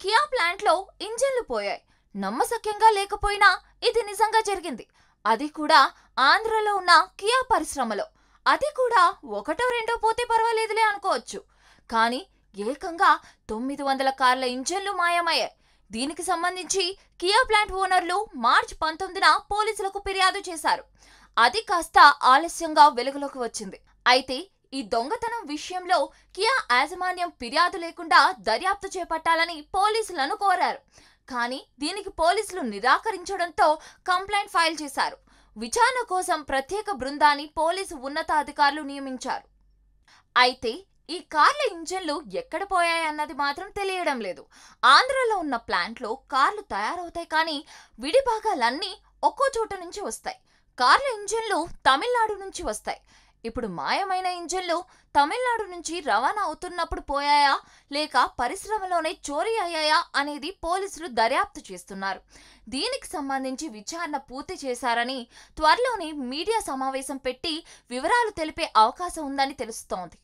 Kia ప్లాంట్లో ఇంజన్లు పోయాయి. నమ్మశక్యంగా లేకపోయినా ఇది నిజంగా జరిగింది. అది కూడా ఆంధ్రలో ఉన్న కియా పరిశ్రమలో. అది కూడా ఒకటో రెండో పోతే పర్వాలేదులే అనుకోవచ్చు. కానీ ఏకంగా 900 కార్ల ఇంజన్లు మాయమయ్యాయి. దీనికి సంబంధించి కియా ప్లాంట్ ఓనర్లు మార్చి 19న పోలీసులకు ఫిర్యాదు చేశారు. అది కాస్త ఆలస్యంగా వెలుగులోకి వచ్చింది. అయితే ఈ దొంగతనం విషయంలో కియా యాజమాన్యం ఫిర్యాదు లేకుండా దర్యాప్తు చేపట్టాలని పోలీసులను కోరారు. కానీ దీనికి పోలీసులు నిరాకరించడంతో కంప్లైంట్ ఫైల్ చేశారు. విచారణ కోసం ప్రత్యేక బృందాన్ని పోలీసు ఉన్నతాధికారులు నియమించారు. అయితే ఈ కార్ల ఇంజన్లు ఎక్కడ పోయాయన్నది మాత్రం తెలియడం లేదు. ఆంధ్రలో ఉన్న ప్లాంట్లో కార్లు తయారవుతాయి, కానీ విడి భాగాలన్నీ ఒక్కో చోట నుంచి వస్తాయి. కార్ల ఇంజన్లు తమిళనాడు నుంచి వస్తాయి. ఇప్పుడు మాయమైన ఇంజన్లు తమిళనాడు నుంచి రవాణా అవుతున్నప్పుడు పోయాయా లేక పరిశ్రమలోనే చోరీ అయ్యాయా అనేది పోలీసులు దర్యాప్తు చేస్తున్నారు. దీనికి సంబంధించి విచారణ పూర్తి చేశారని త్వరలోనే మీడియా సమావేశం పెట్టి వివరాలు తెలిపే అవకాశం ఉందని తెలుస్తోంది.